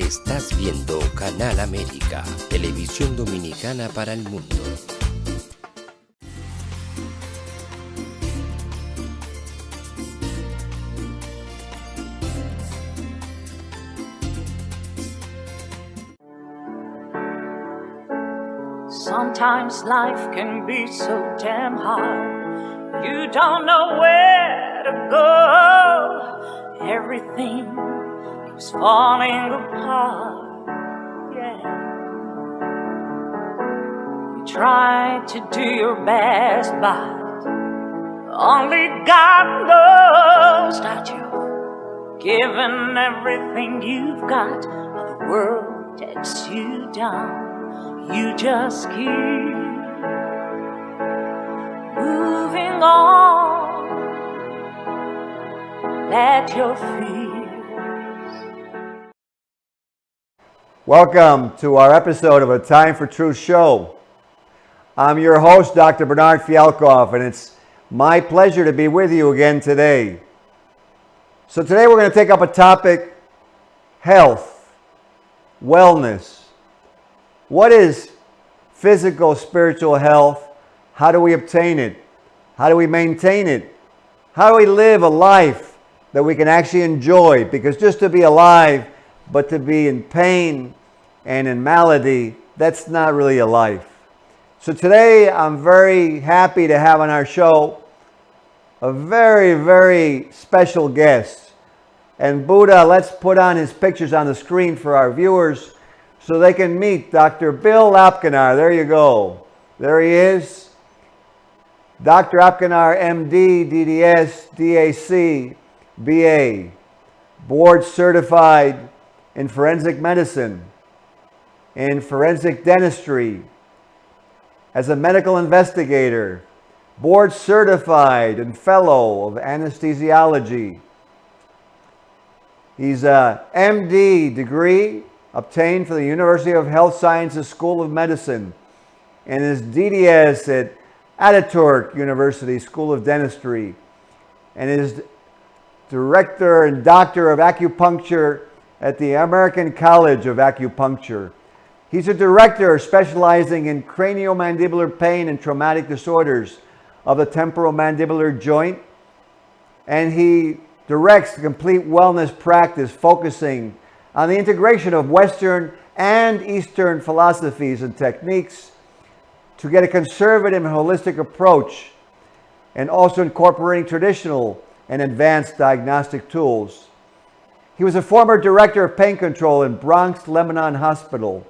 Estás viendo Canal América, televisión dominicana para el mundo. Sometimes life can be so damn hard. You don't know where to go. Everything keeps falling apart. Yeah. You try to do your best, but only God knows that you've given everything you've got, but the world takes you down. You just keep moving on. Let your fears. Welcome to our episode of A Time for Truth show. I'm your host, Dr. Bernard Fialkoff, and it's my pleasure to be with you again today. So today we're going to take up a topic, health, wellness. What is physical, spiritual health? How do we obtain it? How do we maintain it? How do we live a life that we can actually enjoy? Because just to be alive, but to be in pain and in malady, that's not really a life. So today I'm very happy to have on our show a very, very special guest. And Buddha, let's put on his pictures on the screen for our viewers so they can meet Dr. Bill Lapkinar. There you go. There he is. Dr. Akpinar, MD, DDS, DAC, BA, board certified in forensic medicine, in forensic dentistry, as a medical investigator, board certified and fellow of anesthesiology. He's a MD degree obtained from the University of Health Sciences School of Medicine, and his DDS at Ataturk University School of Dentistry, and his director and doctor of acupuncture at the American College of Acupuncture. He's a director specializing in craniomandibular pain and traumatic disorders of the temporomandibular joint, and he directs the complete wellness practice focusing on the integration of Western and Eastern philosophies and techniques to get a conservative and holistic approach, and also incorporating traditional and advanced diagnostic tools. He was a former director of pain control in Bronx Lebanon Hospital,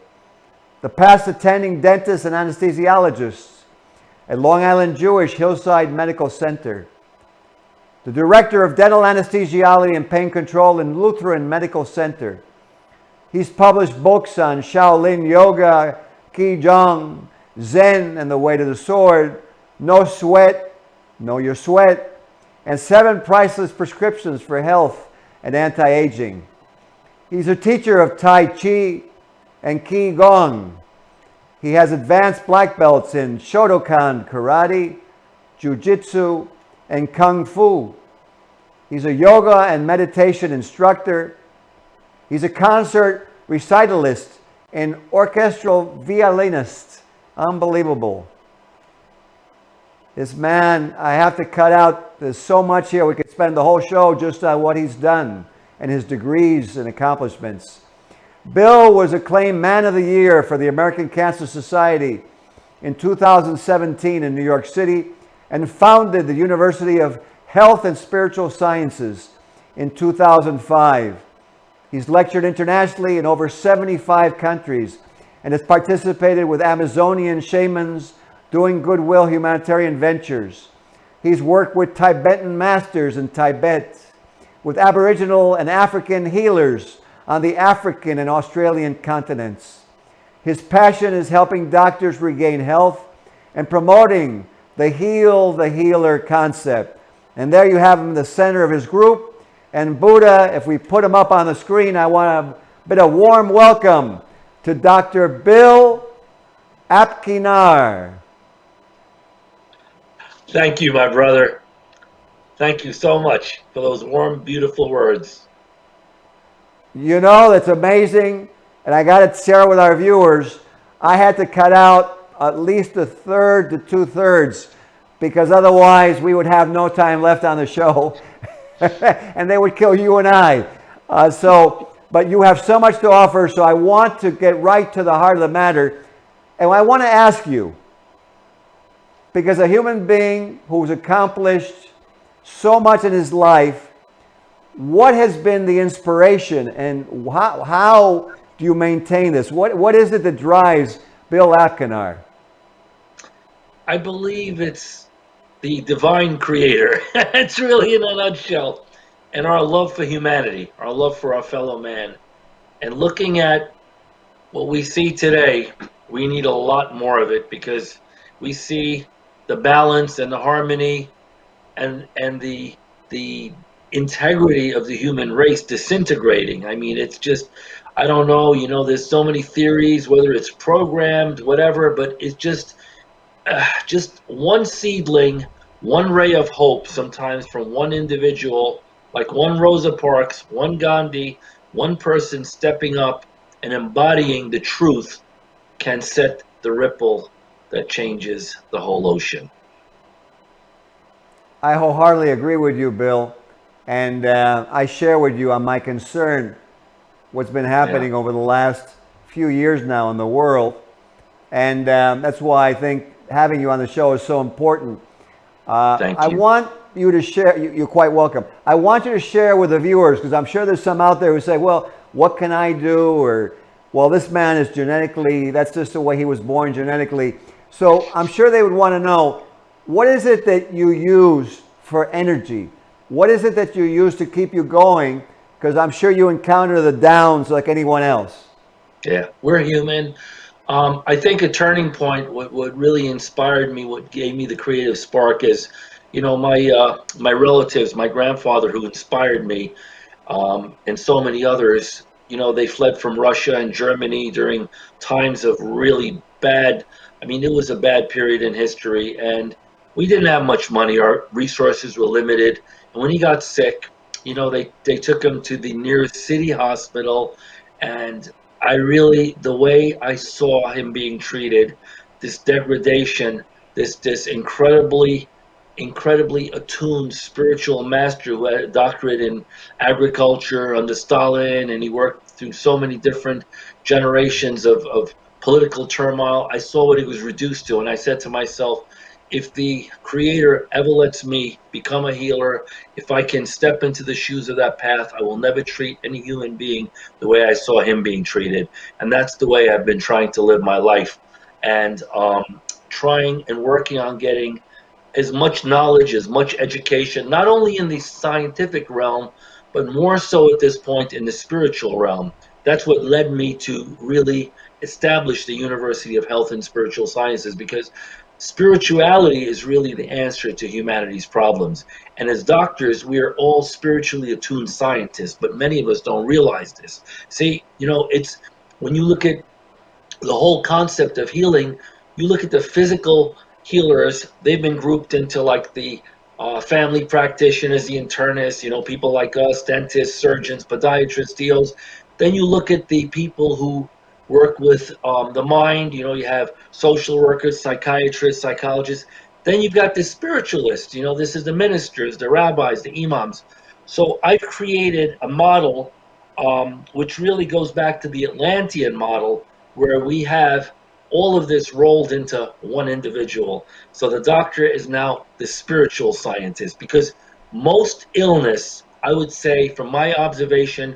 the past attending dentist and anesthesiologist at Long Island Jewish Hillside Medical Center, the director of dental anesthesiology and pain control in Lutheran Medical Center. He's published books on Shaolin Yoga, Qigong, Zen and the Way to the Sword, No Sweat, Know Your Sweat, and 7 priceless prescriptions for health and anti-aging. He's a teacher of Tai Chi and Qigong. He has advanced black belts in Shotokan Karate, Jiu-Jitsu, and Kung Fu. He's a yoga and meditation instructor. He's a concert recitalist and orchestral violinist. Unbelievable. This man, I have to cut out, there's so much here. We could spend the whole show just on what he's done and his degrees and accomplishments. Bill was acclaimed Man of the Year for the American Cancer Society in 2017 in New York City, and founded the University of Health and Spiritual Sciences in 2005. He's lectured internationally in over 75 countries and has participated with Amazonian shamans doing goodwill humanitarian ventures. He's worked with Tibetan masters in Tibet, with Aboriginal and African healers on the African and Australian continents. His passion is helping doctors regain health and promoting the Heal the Healer concept. And there you have him in the center of his group. And Buddha, if we put him up on the screen, I want a bit of warm welcome to Dr. Bill Lapkinar. Thank you, my brother. Thank you so much for those warm, beautiful words. You know, that's amazing. And I got to share with our viewers, I had to cut out at least a third to two-thirds because otherwise we would have no time left on the show and they would kill you and I. But you have so much to offer, so I want to get right to the heart of the matter. And I want to ask you, because a human being who's accomplished so much in his life, what has been the inspiration and how do you maintain this? What is it that drives Bill Lapkinar? I believe it's the divine creator. It's really in a nutshell. And our love for humanity, our love for our fellow man. And looking at what we see today, we need a lot more of it because we see the balance and the harmony and the integrity of the human race disintegrating. I mean, it's just I don't know, there's so many theories, whether it's programmed, whatever, but it's just one seedling, one ray of hope sometimes from one individual, like one Rosa Parks, one Gandhi, one person stepping up and embodying the truth can set the ripple that changes the whole ocean. I wholeheartedly agree with you, Bill. And I share with you on my concern what's been happening over the last few years now in the world. And that's why I think having you on the show is so important. Thank you. I want you to share, you're quite welcome. I want you to share with the viewers, because I'm sure there's some out there who say, well, what can I do? Or, well, this man is genetically, that's just the way he was born genetically. So I'm sure they would want to know, what is it that you use for energy? What is it that you use to keep you going? Because I'm sure you encounter the downs like anyone else. Yeah, we're human. I think a turning point, what really inspired me, what gave me the creative spark is, my relatives, my grandfather who inspired me, and so many others, they fled from Russia and Germany during times of really bad, I mean, it was a bad period in history, and we didn't have much money. Our resources were limited. And when he got sick, they took him to the nearest city hospital, and the way I saw him being treated, this degradation, this incredibly attuned spiritual master who had a doctorate in agriculture under Stalin, and he worked through so many different generations of political turmoil. I saw what he was reduced to, and I said to myself, if the creator ever lets me become a healer, if I can step into the shoes of that path, I will never treat any human being the way I saw him being treated. And that's the way I've been trying to live my life, and trying and working on getting as much knowledge, as much education, not only in the scientific realm, but more so at this point in the spiritual realm. That's what led me to really establish the University of Health and Spiritual Sciences, because spirituality is really the answer to humanity's problems. And as doctors, we are all spiritually attuned scientists, but many of us don't realize this. See, it's when you look at the whole concept of healing, you look at the physical healers, they've been grouped into like the family practitioners, the internists, people like us, dentists, surgeons, podiatrists, DOs. Then you look at the people who work with the mind, you have social workers, psychiatrists, psychologists. Then you've got the spiritualists, this is the ministers, the rabbis, the imams. So I've created a model which really goes back to the Atlantean model, where we have all of this rolled into one individual. So the doctor is now the spiritual scientist, because most illness, I would say, from my observation,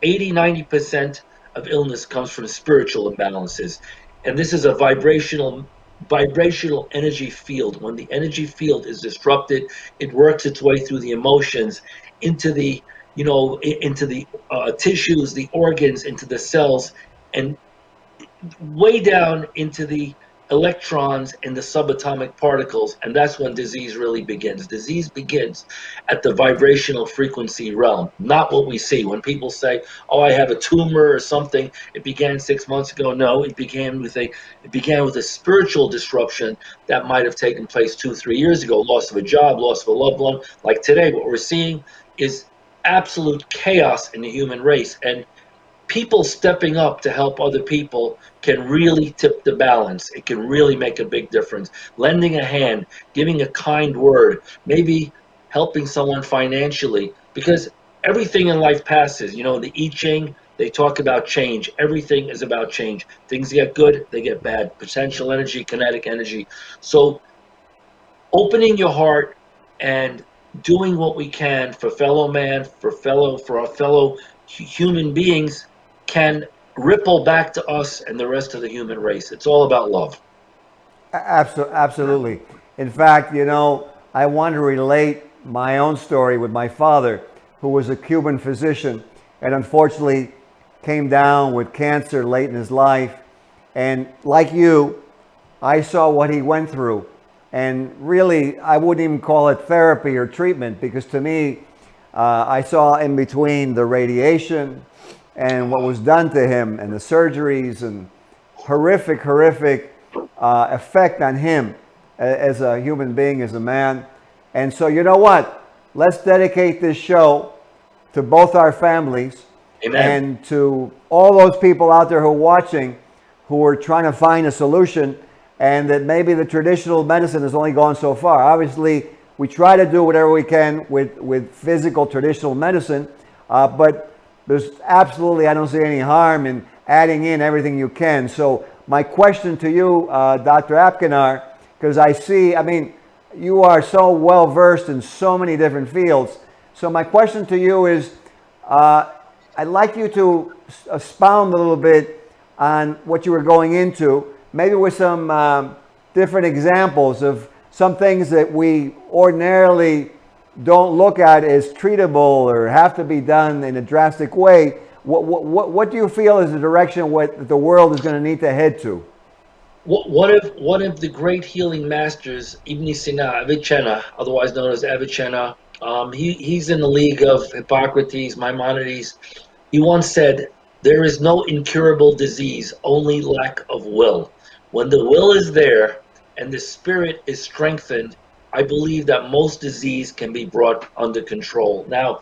80-90% of illness comes from spiritual imbalances. And this is a vibrational energy field. When the energy field is disrupted, it works its way through the emotions into the into the tissues, the organs, into the cells, and way down into the electrons and the subatomic particles, and that's when disease really begins. Disease begins at the vibrational frequency realm, not what we see. When people say, "Oh, I have a tumor or something," it began 6 months ago. No, it began with a spiritual disruption that might have taken place 2, 3 years ago. Loss of a job, loss of a loved one. Like today, what we're seeing is absolute chaos in the human race. And people stepping up to help other people can really tip the balance. It can really make a big difference. Lending a hand, giving a kind word, maybe helping someone financially, because everything in life passes. You know, in the I Ching, they talk about change. Everything is about change. Things get good, they get bad. Potential energy, kinetic energy. So opening your heart and doing what we can for fellow man, for our fellow human beings can ripple back to us and the rest of the human race. It's all about love. Absolutely. In fact, you know, I want to relate my own story with my father, who was a Cuban physician and unfortunately came down with cancer late in his life. And like you, I saw what he went through. And really, I wouldn't even call it therapy or treatment, because to me, I saw in between the radiation and what was done to him and the surgeries and horrific effect on him as a human being, as a man. And so, you know what? Let's dedicate this show to both our families. Amen. And to all those people out there who are watching, who are trying to find a solution, and that maybe the traditional medicine has only gone so far. Obviously, we try to do whatever we can with physical traditional medicine, but there's absolutely, I don't see any harm in adding in everything you can. So my question to you, Dr. Akpinar, because I mean, you are so well versed in so many different fields. So my question to you is, I'd like you to expound a little bit on what you were going into, maybe with some different examples of some things that we ordinarily don't look at as treatable or have to be done in a drastic way. What do you feel is the direction what the world is going to need to head to? One of the great healing masters, Ibn Sina, Avicenna, otherwise known as Avicenna, he's in the league of Hippocrates, Maimonides. He once said, "There is no incurable disease, only lack of will." When the will is there and the spirit is strengthened, I believe that most disease can be brought under control. Now,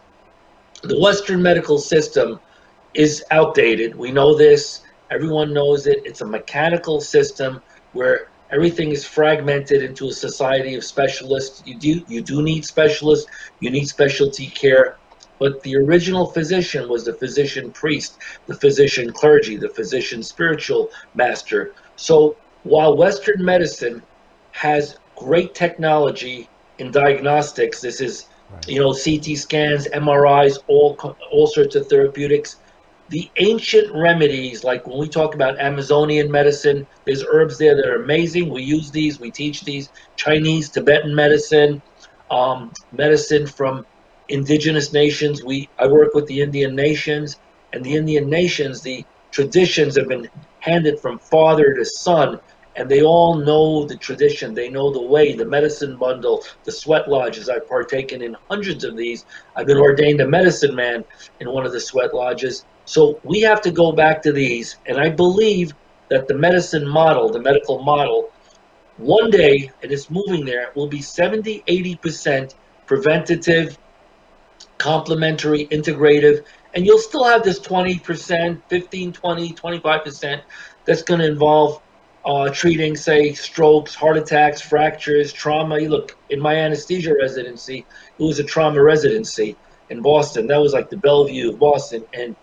the Western medical system is outdated. We know this. Everyone knows it. It's a mechanical system where everything is fragmented into a society of specialists. You do need specialists. You need specialty care. But the original physician was the physician priest, the physician clergy, the physician spiritual master. So while Western medicine has great technology in diagnostics, this is CT scans, MRIs, all sorts of therapeutics. The ancient remedies, like when we talk about Amazonian medicine, there's herbs there that are amazing. We use these, we teach these. Chinese, Tibetan medicine, medicine from indigenous nations. I work with the Indian nations, and the Indian nations, the traditions have been handed from father to son, and they all know the tradition. They know the way, the medicine bundle, the sweat lodges. I've partaken in hundreds of these. I've been ordained a medicine man in one of the sweat lodges. So we have to go back to these. And I believe that the medicine model, the medical model, one day, and it's moving there, will be 70, 80% preventative, complementary, integrative, and you'll still have this 20%, 15, 20, 25% that's going to involve treating, say, strokes, heart attacks, fractures, trauma. You look, in my anesthesia residency, it was a trauma residency in Boston. That was like the Bellevue of Boston. And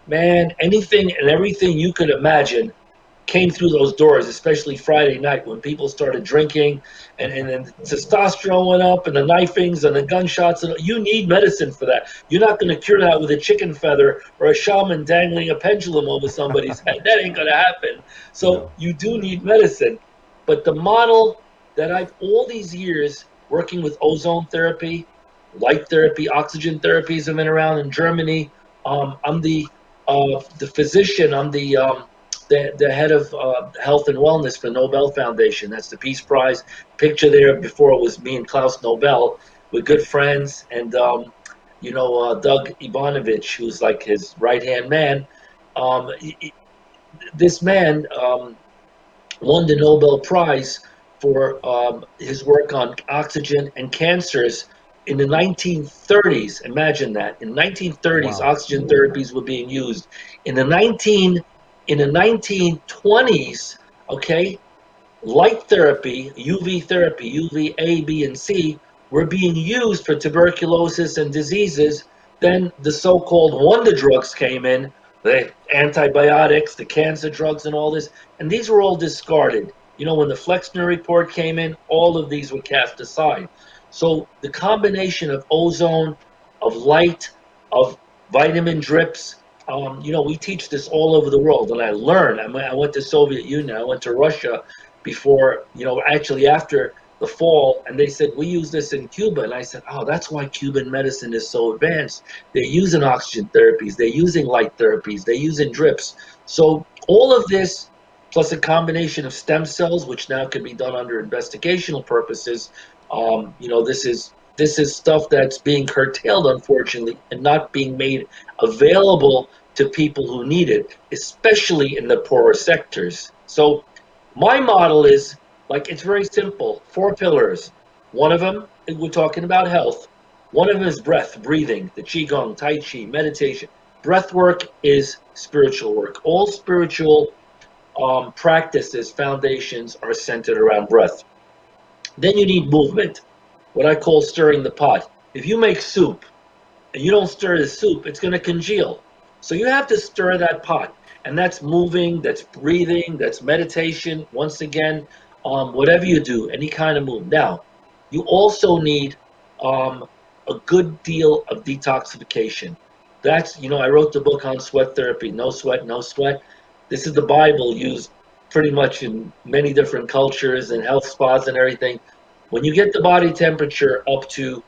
man, anything and everything you could imagine came through those doors, especially Friday night when people started drinking and then testosterone went up and the knifings and the gunshots. And you need medicine for that. You're not going to cure that with a chicken feather or a shaman dangling a pendulum over somebody's head. That ain't going to happen. So you do need medicine. But the model that I've all these years working with ozone therapy, light therapy, oxygen therapies have been around in Germany. I'm the physician. I'm the head of health and wellness for the Nobel Foundation. That's the Peace Prize. Picture there before it was me and Klaus Nobel. We're good friends. And, Doug Ivanovich, who's like his right-hand man, this man won the Nobel Prize for his work on oxygen and cancers in the 1930s, imagine that. In the 1930s, Wow. oxygen therapies were being used. In the 1920s, okay, light therapy, UV therapy, UV A, B, and C, were being used for tuberculosis and diseases. Then the so-called wonder drugs came in, the antibiotics, the cancer drugs, and all this, and these were all discarded. You know, when the Flexner report came in, all of these were cast aside. So the combination of ozone, of light, of vitamin drips, you know, we teach this all over the world, and I learned. I went to Soviet Union, I went to Russia before, you know, actually after the fall, and they said, we use this in Cuba. And I said, oh, that's why Cuban medicine is so advanced. They're using oxygen therapies, they're using light therapies, they're using drips. So all of this, plus a combination of stem cells, which now can be done under investigational purposes, you know, this is stuff that's being curtailed, unfortunately, and not being made available to people who need it, especially in the poorer sectors. So my model is like, it's very simple. 4 pillars. One of them, we're talking about health. One of them is breath, breathing, the qigong, tai chi, meditation. Breath work is spiritual work. All spiritual practices, foundations are centered around breath. Then you need movement, what I call stirring the pot. If you make soup and you don't stir the soup, it's going to congeal. So you have to stir that pot. And that's moving, that's breathing, that's meditation. Once again, whatever you do, any kind of move. Now, you also need a good deal of detoxification. That's, you know, I wrote the book on sweat therapy, no sweat, no sweat. This is the Bible used pretty much in many different cultures and health spas and everything. When you get the body temperature up to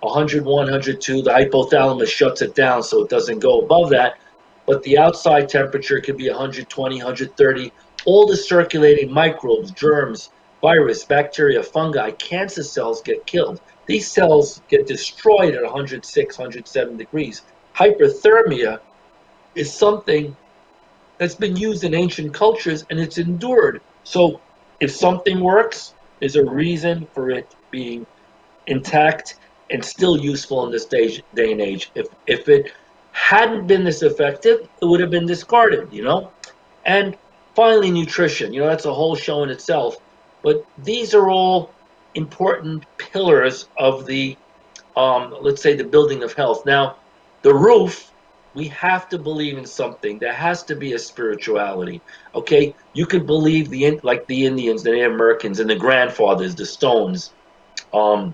101, 102, the hypothalamus shuts it down so it doesn't go above that. But the outside temperature could be 120, 130. All the circulating microbes, germs, virus, bacteria, fungi, cancer cells get killed. These cells get destroyed at 106, 107 degrees. Hyperthermia is something that's been used in ancient cultures and it's endured. So if something works, there's a reason for it being intact and still useful in this day and age. If it hadn't been this effective, it would have been discarded, you know? And finally, nutrition. You know, that's a whole show in itself. But these are all important pillars of the, let's say, the building of health. Now, the roof, we have to believe in something. There has to be a spirituality. Okay, you could believe like the Indians, the Native Americans, and the grandfathers, the Stones, we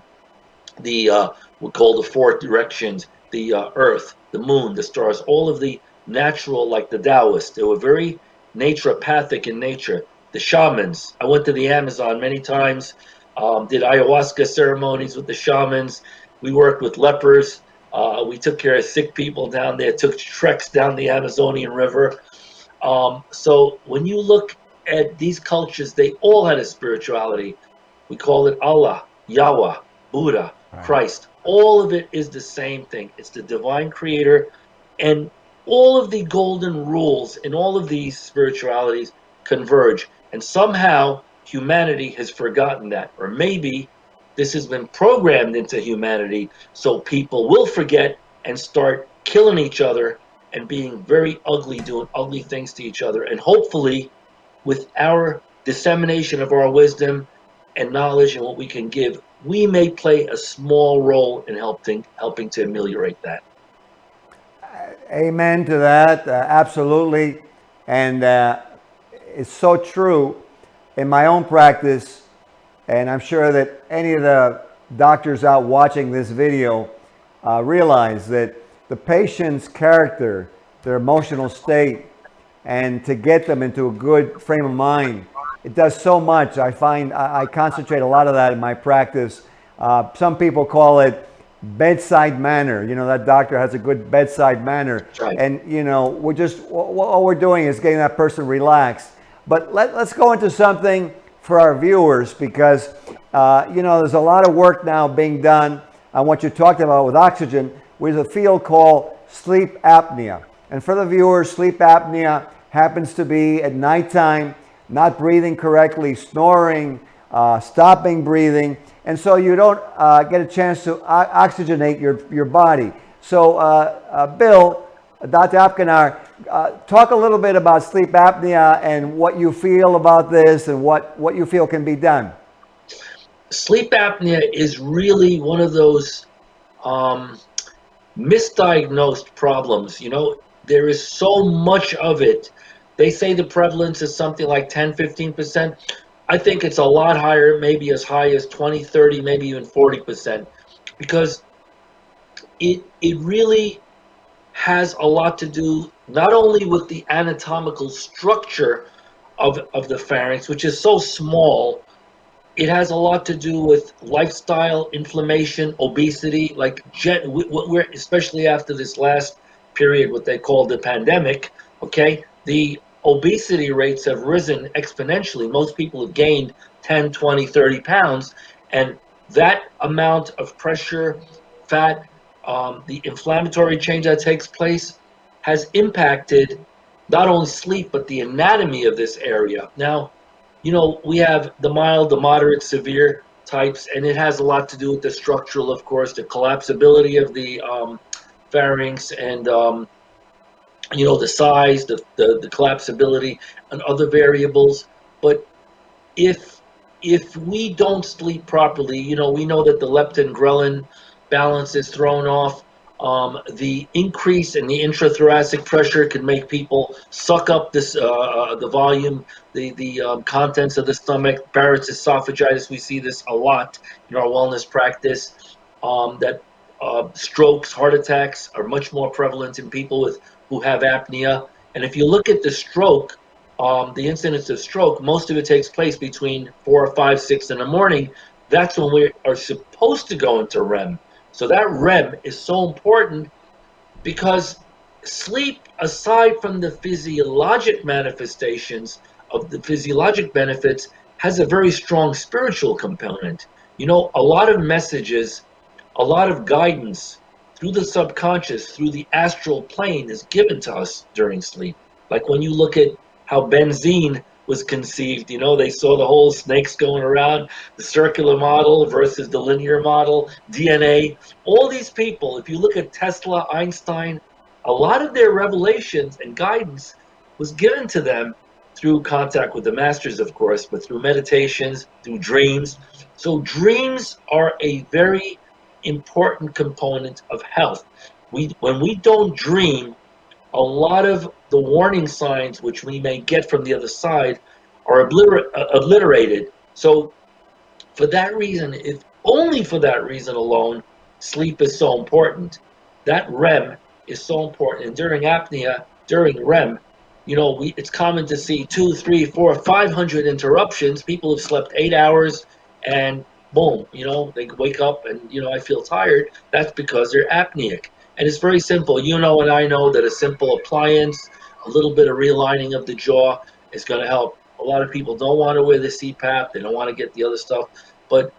call the four directions, the earth, the moon, the stars, all of the natural, like the Taoists. They were very naturopathic in nature. The shamans. I went to the Amazon many times, did ayahuasca ceremonies with the shamans. We worked with lepers. We took care of sick people down there, took treks down the Amazonian River. So when you look at these cultures, they all had a spirituality. We call it Allah, Yahweh, Buddha, Christ. All of it is the same thing. It's the divine creator. And all of the golden rules in all of these spiritualities converge. And somehow humanity has forgotten that. Or maybe this has been programmed into humanity so people will forget and start killing each other and being very ugly, doing ugly things to each other. And hopefully, with our dissemination of our wisdom and knowledge and what we can give, we may play a small role in helping to ameliorate that. Amen to that. Absolutely. And it's so true in my own practice. And I'm sure that any of the doctors out watching this video realize that the patient's character, their emotional state, and to get them into a good frame of mind, it does so much. I find I concentrate a lot of that in my practice. Some people call it bedside manner. You know, that doctor has a good bedside manner. Right. And, you know, we're just, all we're doing is getting that person relaxed. But let's go into something for our viewers, because, you know, there's a lot of work now being done on what you talked about with oxygen, with a field called sleep apnea. And for the viewers, sleep apnea happens to be at nighttime, not breathing correctly, snoring, stopping breathing. and so you don't get a chance to oxygenate your body. So, Bill, Dr. Akpinar, talk a little bit about sleep apnea and what you feel about this and what you feel can be done. Sleep apnea is really one of those misdiagnosed problems. You know, there is so much of it. They say the prevalence is something like 10-15%. I think it's a lot higher, maybe as high as 20, 30, maybe even 40%, because it really has a lot to do not only with the anatomical structure of the pharynx, which is so small. It has a lot to do with lifestyle, inflammation, obesity. Like we're especially after this last period, what they call the pandemic. Okay, the obesity rates have risen exponentially. Most people have gained 10, 20, 30 pounds, and that amount of pressure, fat, the inflammatory change that takes place has impacted not only sleep but the anatomy of this area. Now, you know, we have the mild, the moderate, severe types, and it has a lot to do with the structural, of course, the collapsibility of the pharynx, and you know, the size, the collapsibility, and other variables. But if we don't sleep properly, you know, we know that the leptin ghrelin balance is thrown off. The increase in the intrathoracic pressure can make people suck up this the volume, the contents of the stomach. Barrett's esophagitis, we see this a lot in our wellness practice. That strokes, heart attacks are much more prevalent in people who have apnea. And if you look at the stroke, the incidence of stroke, most of it takes place between 4, 5, 6 in the morning. That's when we are supposed to go into REM. So that REM is so important because sleep, aside from the physiologic manifestations of the physiologic benefits, has a very strong spiritual component. You know, a lot of messages, a lot of guidance through the subconscious, through the astral plane is given to us during sleep. Like when you look at how benzene was conceived, you know, they saw the whole snakes going around, the circular model versus the linear model, DNA. All these people, if you look at Tesla, Einstein, a lot of their revelations and guidance was given to them through contact with the masters, of course, but through meditations, through dreams. So dreams are a very important component of health. When we don't dream, a lot of the warning signs which we may get from the other side are obliterated. So for that reason, if only for that reason alone, sleep is so important. That REM is so important. And during apnea, during REM, you know, it's common to see 2, 3, 4, 500 interruptions. People have slept 8 hours and boom, you know, they wake up and, you know, I feel tired. That's because they're apneic. And it's very simple. You know, and I know that a simple appliance, a little bit of realigning of the jaw is going to help. A lot of people don't want to wear the CPAP. They don't want to get the other stuff. But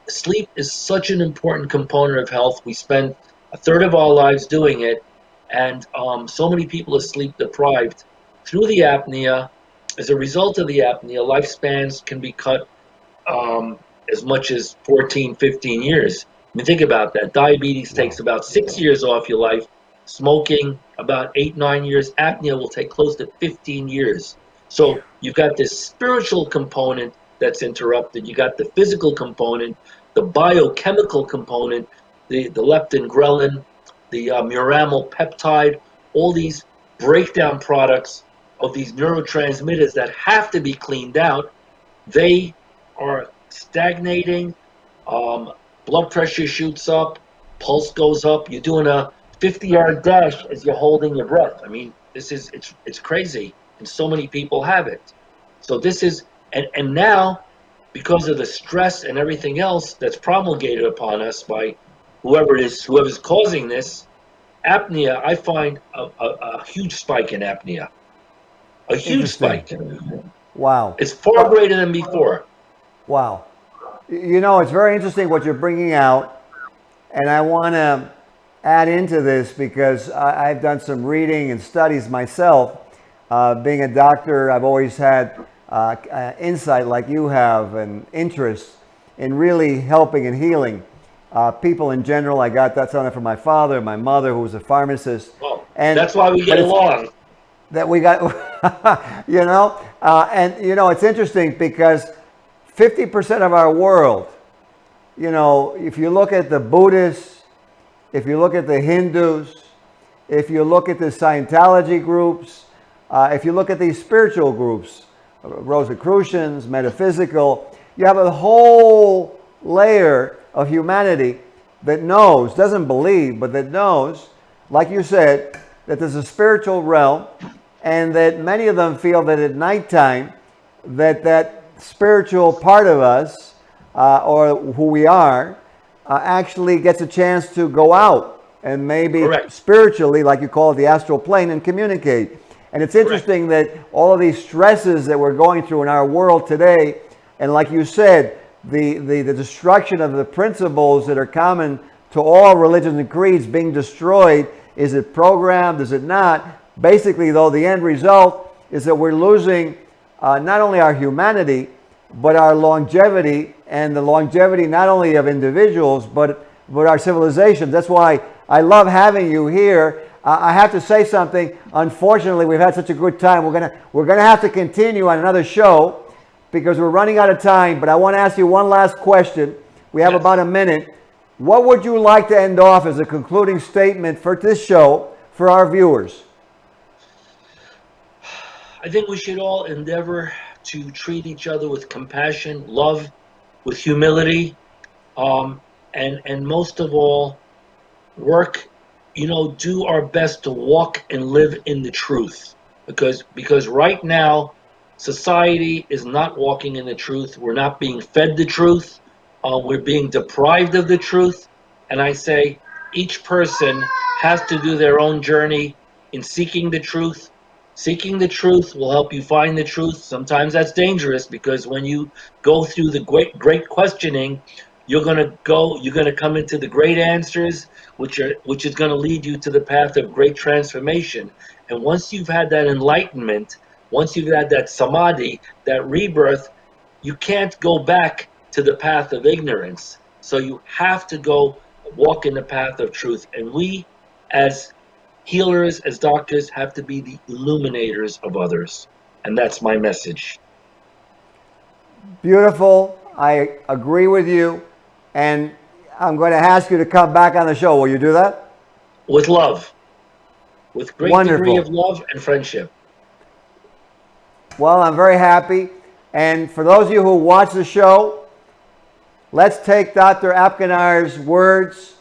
sleep is such an important component of health. We spend a third of our lives doing it, and so many people are sleep deprived through the apnea. As a result of the apnea, lifespans can be cut as much as 14, 15 years. I mean, think about that. Diabetes takes about 6 years off your life. Smoking, about 8, 9 years. Apnea will take close to 15 years. So you've got this spiritual component that's interrupted. You got the physical component, the biochemical component, the leptin, ghrelin, the muramal peptide, all these breakdown products of these neurotransmitters that have to be cleaned out. They are stagnating. Blood pressure shoots up, pulse goes up. You're doing a 50-yard dash as you're holding your breath. I mean, it's crazy, and so many people have it. So this is and now because of the stress and everything else that's promulgated upon us by whoever's causing this apnea, I find a huge spike in apnea, a huge Interesting. spike. Wow. It's far greater than before. Wow. You know, it's very interesting what you're bringing out. And I want to add into this because I've done some reading and studies myself. Being a doctor, I've always had insight like you have and interest. in really helping and healing people in general. I got that something from my father, my mother, who was a pharmacist. Well, And that's why we get along. That we got, and it's interesting because 50% of our world, if you look at the Buddhists, if you look at the Hindus, if you look at the Scientology groups, if you look at these spiritual groups, Rosicrucians, metaphysical, you have a whole layer of humanity that knows, doesn't believe, but that knows, like you said, that there's a spiritual realm, and that many of them feel that at nighttime, that spiritual part of us, or who we are, actually gets a chance to go out and maybe Correct. spiritually, like you call it, the astral plane, and communicate. And it's interesting that all of these stresses that we're going through in our world today, and like you said, the destruction of the principles that are common to all religions and creeds being destroyed. Is it programmed? Is it not? Basically, though, the end result is that we're losing not only our humanity, but our longevity, and the longevity not only of individuals, but our civilizations. That's why I love having you here. I have to say something. Unfortunately, we've had such a good time. We're gonna have to continue on another show because we're running out of time. But I want to ask you one last question. We have about a minute. What would you like to end off as a concluding statement for this show for our viewers? I think we should all endeavor to treat each other with compassion, love, with humility, and most of all, work, do our best to walk and live in the truth. Because right now, society is not walking in the truth. We're not being fed the truth. We're being deprived of the truth. And I say each person has to do their own journey in seeking the truth. Seeking the truth will help you find the truth. Sometimes that's dangerous because when you go through the great questioning, you're going to come into the great answers, which is going to lead you to the path of great transformation. And once you've had that enlightenment, once you've had that samadhi, that rebirth, you can't go back to the path of ignorance. So you have to go walk in the path of truth. And we, as healers, as doctors, have to be the illuminators of others. And that's my message. Beautiful. I agree with you. And I'm going to ask you to come back on the show. Will you do that? With love. With great degree of love and friendship. Well, I'm very happy. And for those of you who watch the show, let's take Dr. Akpinar's words.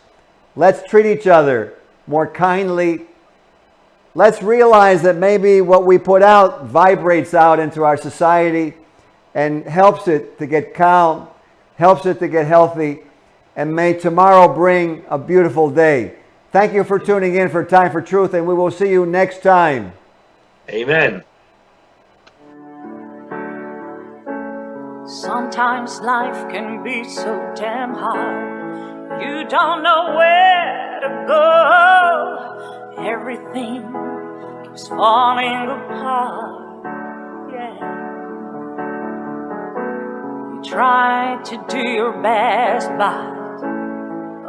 Let's treat each other more kindly. Let's realize that maybe what we put out vibrates out into our society and helps it to get calm, helps it to get healthy, and may tomorrow bring a beautiful day. Thank you for tuning in for Time for Truth, and we will see you next time. Amen. Sometimes life can be so damn hard. You don't know where to go. Everything keeps falling apart. Yeah. You try to do your best, but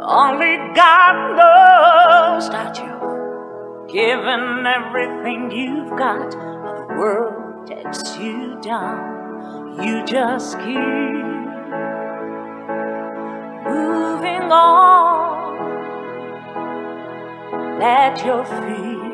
only God knows that you've given everything you've got. But the world takes you down. You just keep moving on. Let your feet